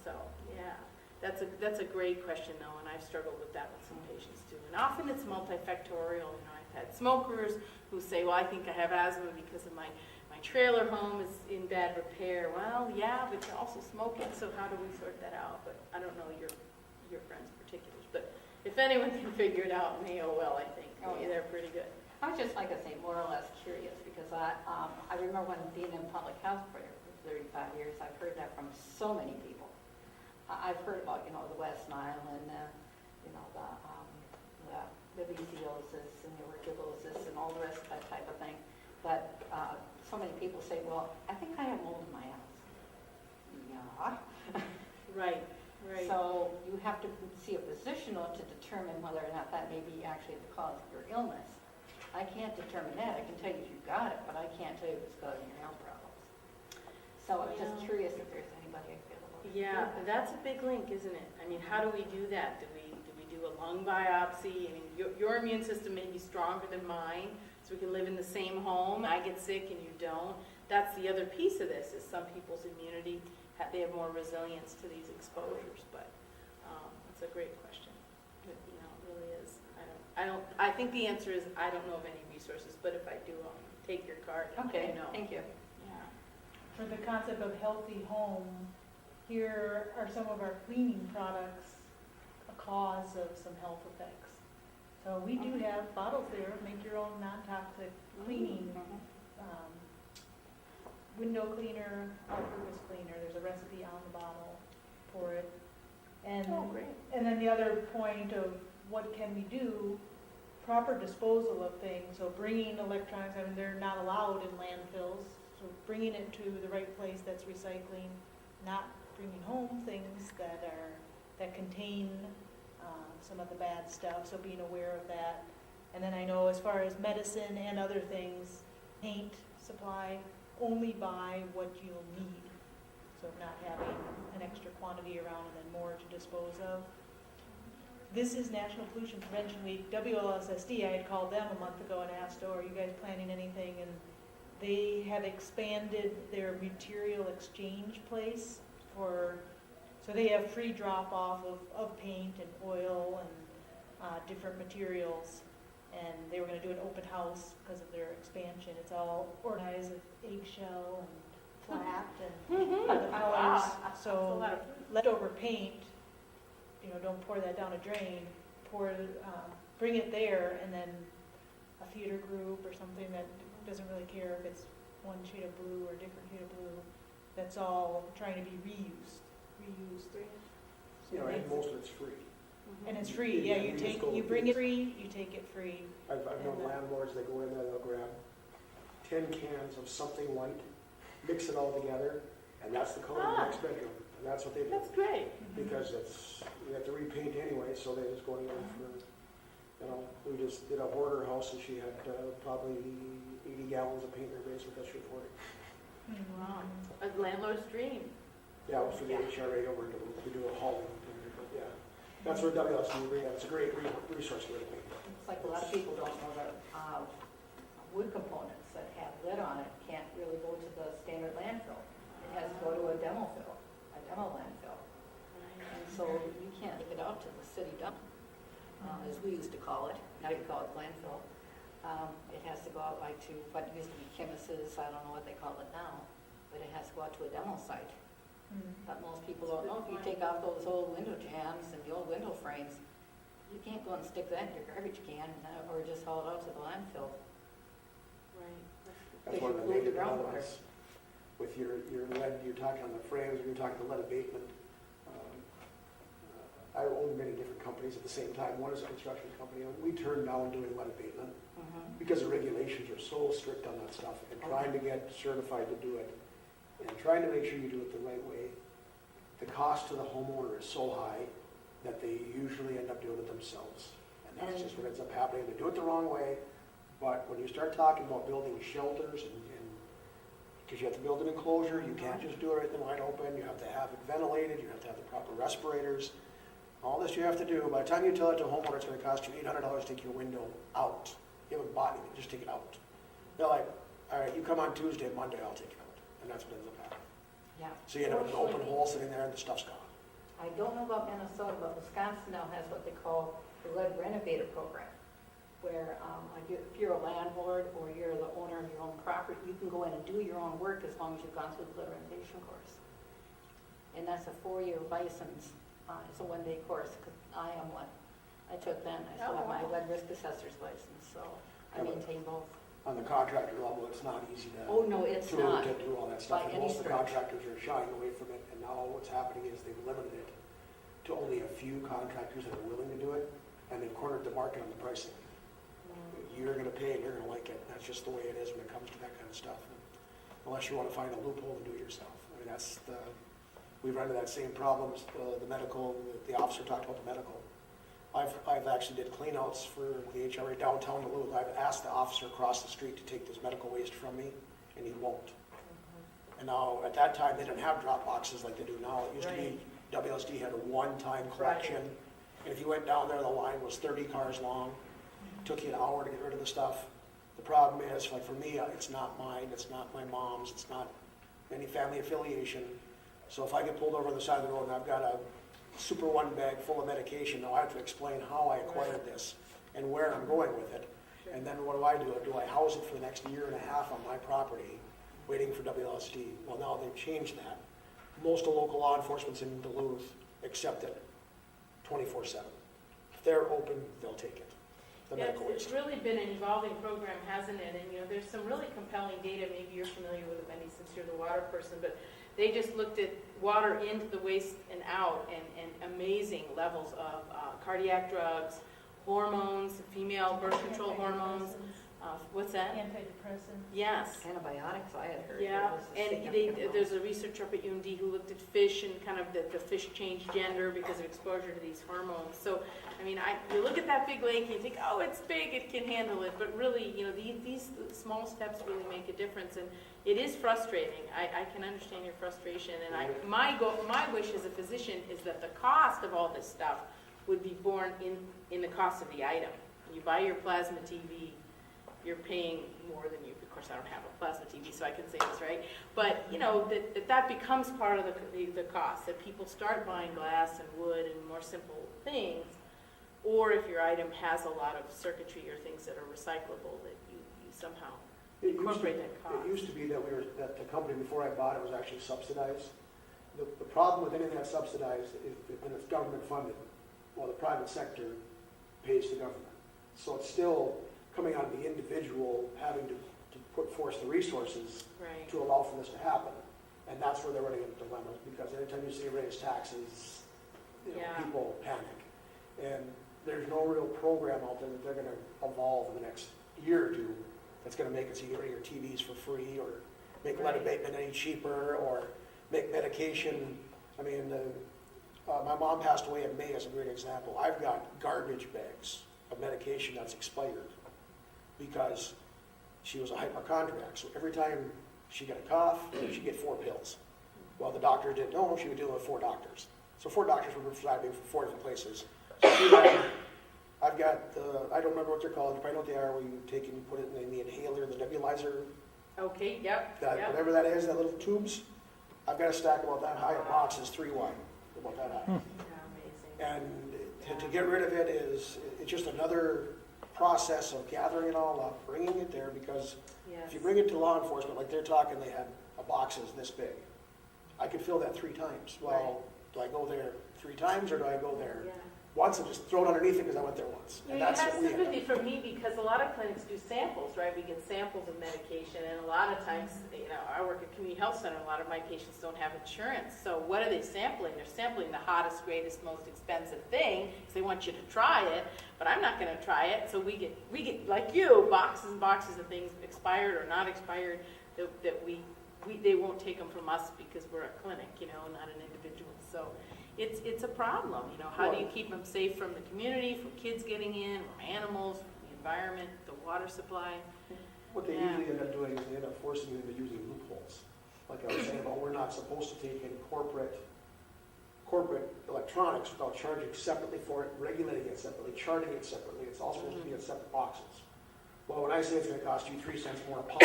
so yeah, that's a great question though, and I've struggled with that with some patients too. And often it's multifactorial. You know, I've had smokers who say, well, I think I have asthma because of my trailer home is in bad repair. Well, yeah, but you're also smoking, so how do we sort that out? But I don't know your friend's particulars. But if anyone can figure it out, Mayo will, I think. Oh, yeah. They're pretty good. I was just, like I say, more or less curious because I remember when being in public health for 35 years, I've heard that from so many people. I've heard about, the West Nile and, the babesiosis and the tuberculosis and all the rest of that type of thing. But so many people say, well, I think I have mold in my house. Yeah. Right. So you have to see a physician to determine whether or not that may be actually the cause of your illness. I can't determine that. I can tell you if you've got it, but I can't tell you if it's causing your health problems. So I'm just curious if there's anybody available. Yeah, that's a big link, isn't it? I mean, how do we do that? Do we do a lung biopsy? I mean, your immune system may be stronger than mine, so we can live in the same home. I get sick and you don't. That's the other piece of this, is some people's immunity, they have more resilience to these exposures. But it's a great question. It really is. I think the answer is I don't know of any resources, but if I do, I'll take your card and let Okay, you know. thank you. Yeah. For the concept of healthy home, here are some of our cleaning products a cause of some health effects. So we do have bottles there, make your own non-toxic cleaning, window cleaner, all-purpose cleaner. There's a recipe on the bottle for it. And, Oh, great. and then the other point of what can we do, proper disposal of things, so bringing electronics, I mean, they're not allowed in landfills, so bringing it to the right place that's recycling, not bringing home things that contain some of the bad stuff, so being aware of that. And then I know as far as medicine and other things, paint supply, only buy what you'll need. So not having an extra quantity around and then more to dispose of. This is National Pollution Prevention Week. WLSSD, I had called them a month ago and asked, oh, are you guys planning anything? And they have expanded their material exchange place so they have free drop-off of paint and oil and different materials. And they were going to do an open house because of their expansion. It's all organized with eggshell and flat and the colors. Wow. That's a So lot of- leftover paint, don't pour that down a drain. Bring it there, and then a theater group or something that doesn't really care if it's one shade of blue or a different shade of blue. That's all trying to be reused. You know, and most of it's free. And it's free. Yeah, you bring it free, you take it free. I've known landlords, they go in there, they'll grab 10 cans of something white, mix it all together, and that's the color of the next bedroom. And that's what they do. That's great. Because you have to repaint anyway, so they just go in for, we just did a hoarder house and she had probably 80 gallons of paint in her basement that she afforded. Wow. A landlord's dream. Yeah, it was for the HRA over to do a hauling. But yeah, that's where WLSD, it's a great resource for me. It's like a lot of people don't know that wood components that have lead on it can't really go to the standard landfill. It has to go to a demo landfill. And so you can't take it out to the city dump, as we used to call it. Now you call it landfill. It has to go out like to what used to be Chemis's, I don't know what they call it now, but it has to go out to a demo site. But most people don't know, if you take out those old window jambs and the old window frames, you can't go and stick that in your garbage can or just haul it out to the landfill. Right. That's one of the negative elements with your lead, you're talking on the frames, or you're talking the lead abatement. I own many different companies at the same time. One is a construction company. We turned down doing lead abatement because the regulations are so strict on that stuff, and trying to get certified to do it and trying to make sure you do it the right way. The cost to the homeowner is so high that they usually end up doing it themselves. And that's just what ends up happening. They do it the wrong way. But when you start talking about building shelters and because you have to build an enclosure, you can't just do it in the wide open. You have to have it ventilated. You have to have the proper respirators. All this you have to do. By the time you tell it to a homeowner, it's going to cost you $800 to take your window out. You haven't bought anything, just take it out. They're like, all right, you come on Tuesday, Monday, I'll take it out. And that's what ends up happening. Yeah. So you end up with an open hole sitting there and the stuff's gone. I don't know about Minnesota, but Wisconsin now has what they call the lead renovator program, where if you're a landlord or you're the owner of your own property, you can go in and do your own work as long as you've gone through the lead renovation course. And that's a 4-year license. It's a 1-day course, because I am one. I took that, and I still have my lead risk assessor's license, so I maintain both. On the contractor level, it's not easy to, Oh, no, it's not. to do all that stuff. By And any most of the stretch. contractors are shying away from it, and now what's happening is they've limited it to only a few contractors that are willing to do it, and they've cornered the market on the pricing. You're going to pay and you're going to like it. That's just the way it is when it comes to that kind of stuff. Unless you want to find a loophole and do it yourself. I mean, we've run into that same problem. The medical, the officer talked about the medical. I've actually did cleanouts for the HRA downtown Duluth. I've asked the officer across the street to take this medical waste from me, and he won't. And now, at that time, they didn't have drop boxes like they do now. It used to be WSD had a one-time collection. And if you went down there, the line was 30 cars long. Took you an hour to get rid of the stuff. The problem is, like for me, it's not mine, it's not my mom's, it's not any family affiliation. So if I get pulled over on the side of the road and I've got a Super One bag full of medication, now I have to explain how I acquired this and where I'm going with it. And then what do? Do I house it for the next year and a half on my property, waiting for WLSD? Well, now they've changed that. Most of local law enforcement's in Duluth accept it 24/7. If they're open, they'll take it. The medical It's waste. really been an evolving program, hasn't it? And there's some really compelling data. Maybe you're familiar with it, Wendy, since you're the water person. But They just looked at water into the waste and out, and amazing levels of cardiac drugs, hormones, female birth control hormones. What's that? Antidepressants. Yes. Antibiotics, I had heard. Yeah, there was a and significant amount. there's a researcher up at UND who looked at fish and kind of the fish changed gender because of exposure to these hormones. So, I mean, you look at that big lake and you think, oh, it's big, it can handle it. But really, you know, these small steps really make a difference. And it is frustrating. I can understand your frustration. And my wish as a physician is that the cost of all this stuff would be borne in the cost of the item. When you buy your plasma TV, you're paying more than you, of course I don't have a plasma TV, so I can say this, right? But, you know, that becomes part of the cost, that people start buying glass and wood and more simple things, or if your item has a lot of circuitry or things that are recyclable, that you somehow incorporate that cost. It used to be that the company before I bought it was actually subsidized. The problem with anything that's subsidized is when it's government funded, well, the private sector pays the government. So it's still coming out of the individual having to put forth the resources Right. to allow for this to happen. And that's where they're running into dilemmas, because anytime you say raise taxes, Yeah. people panic. And there's no real program out there that they're going to evolve in the next year or two that's going to make it so you get rid of your TVs for free, or make lead Right. abatement any cheaper, or make medication. I mean, my mom passed away in May as a great example. I've got garbage bags of medication that's expired because she was a hypochondriac. So every time she got a cough, she'd get 4 pills. Well, the doctor didn't know, she was dealing with 4 doctors. So 4 doctors were prescribing for 4 different places. So I've got, I don't remember what they're called, you probably know what they are, where you take and you put it in the inhaler, the nebulizer, Okay, yep, that, yep. whatever that is, that little tubes. I've got a stack about that high, a box is 3 wide, about that high. Yeah, amazing. And to get rid of it it's just another process of gathering it all up, bringing it there, because Yes. if you bring it to law enforcement, like they're talking, they had a boxes this big. I could fill that 3 times. Well, do I go there 3 times, or do I go there Yeah. once and just throw it underneath it because I went there once? You And have that's what we sympathy have. for me because a lot of clinics do samples, right? We get samples of medication, and a lot of times, you know, I work at community health center, a lot of my patients don't have insurance. So what are they sampling? They're sampling the hottest, greatest, most expensive thing, because they want you to try it, but I'm not gonna try it. So we get, like you, boxes and boxes of things expired or not expired, that they won't take them from us because we're a clinic, you know, not an individual. So it's a problem, you know, how do you keep them safe from the community, from kids getting in, from animals, from the environment, the water supply? What they Yeah. usually end up doing is they end up forcing you into using loopholes. Like I was saying, well, we're not supposed to take in corporate electronics without charging separately for it, regulating it separately, charting it separately. It's all supposed to be in separate boxes. Well, when I say it's going to cost you 3 cents more a pound,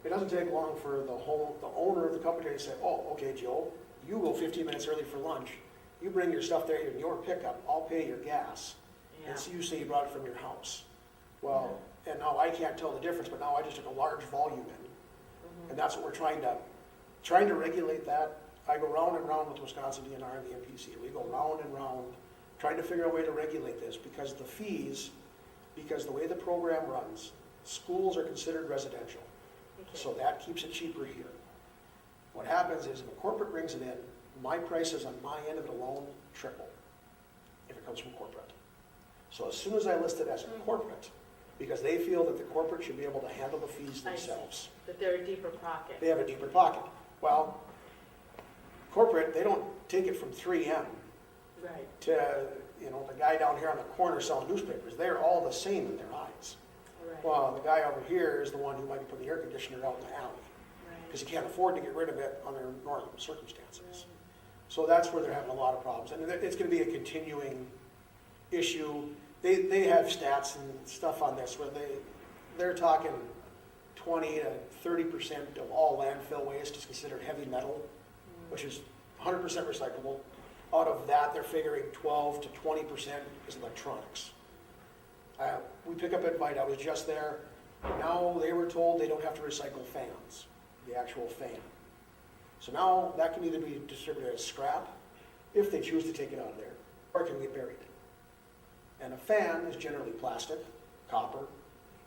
it doesn't take long for the owner of the company to say, oh, okay, Joe, you go 15 minutes early for lunch. You bring your stuff there in your pickup. I'll pay your gas. Yeah. And so you say you brought it from your house. Well, and now I can't tell the difference, but now I just took a large volume in. And that's what we're trying to regulate that. I go round and round with Wisconsin DNR and the MPC. We go round and round, trying to figure out a way to regulate this, because the fees, because the way the program runs, schools are considered residential. Okay. So that keeps it cheaper here. What happens is if a corporate brings it in, my prices on my end of it alone triple if it comes from corporate. So as soon as I list it as a corporate, because they feel that the corporate should be able to handle the fees I see. themselves. That they're a deeper pocket. They have a deeper pocket. Well, corporate, they don't take it from 3M Right, to, you know, the guy down here on the corner selling newspapers. They're all the same in their eyes. right, Well, the guy over here is the one who might be putting the air conditioner out in the alley, right. because he can't afford to get rid of it under normal circumstances. So that's where they're having a lot of problems. And it's going to be a continuing issue. They have stats and stuff on this where they're talking 20 to 30% of all landfill waste is considered heavy metal, which is 100% recyclable. Out of that, they're figuring 12 to 20% is electronics. We pick up at Vite, I was just there. Now they were told they don't have to recycle fans, the actual fan. So now that can either be distributed as scrap, if they choose to take it out of there, or it can get buried. And a fan is generally plastic, copper,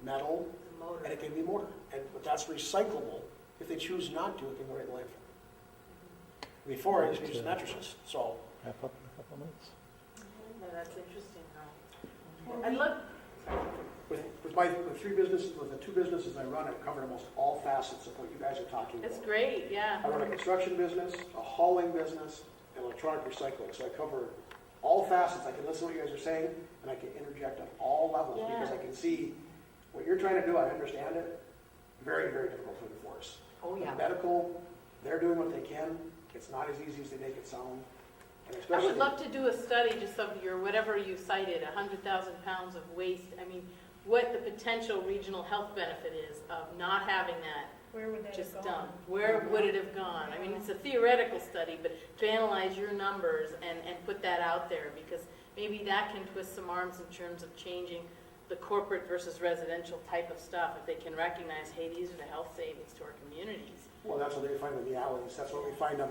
metal, The motor. and it can be mortar. But that's recyclable If they choose not to, it can go right in the landfill. Before, it used mattresses, so. Wrap up in a couple minutes. No, that's interesting, huh? I'd love, With three businesses, with the two businesses I run, I've covered almost all facets of what you guys are talking about. it's great, yeah. I run a construction business, a hauling business, and electronic recycling, so I cover all facets. I can listen to what you guys are saying, and I can interject on all levels, because I can see what you're trying to do, I understand it. Very, very difficult to enforce. Oh, yeah. Medical, they're doing what they can. It's not as easy as they make it sound. And I especially, would love to do a study just of your, whatever you cited, 100,000 pounds of waste. I mean, what the potential regional health benefit is of not having that Where would that just have done. gone? Where would it have gone? I mean, it's a theoretical study, but to analyze your numbers and put that out there, because maybe that can twist some arms in terms of changing the corporate versus residential type of stuff, if they can recognize, hey, these are the health savings to our communities. well, that's what they find in the alleys. That's what we find them.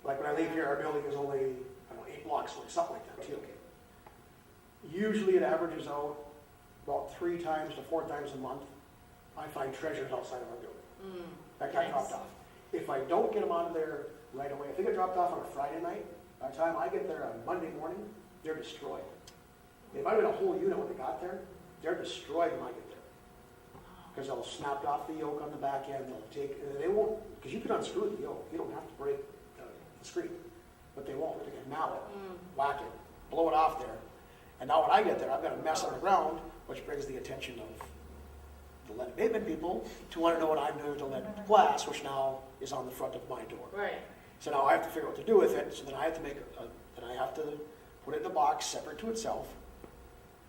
Like when I leave here, our building is only, I don't know, 8 blocks away, something like that, too. Usually it averages out about 3 times to 4 times a month. I find treasures outside of our building. That got Nice. dropped off. If I don't get them out of there right away, if they get dropped off on a Friday night, by the time I get there on Monday morning, they're destroyed. They might have been a whole unit when they got there. They're destroyed when I get there. Because they'll snap off the yoke on the back end, they'll take, they won't, because you can unscrew the yoke, you don't have to break the screen. But they won't, they can mallet it, whack it, blow it off there. And now when I get there, I've got a mess on the ground, which brings the attention of the lead abatement people to want to know what I'm doing with the lead glass, which now is on the front of my door. Right. So now I have to figure out what to do with it, so then I have to then I have to put it in a box separate to itself,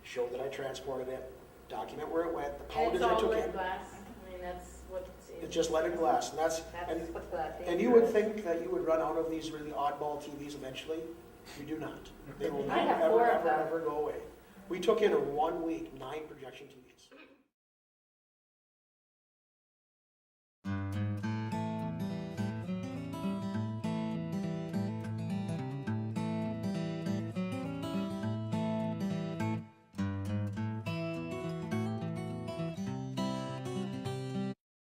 show that I transported it, document where it went, the And poundage it's I all took lead in. glass. I mean, that's what it's. It's just lead and glass, and That's what's and you would think that you would run out of these really oddball TVs eventually. You do not. They will I have never, 4 of ever, them. ever go away. We took in 1 week 9 projection TVs.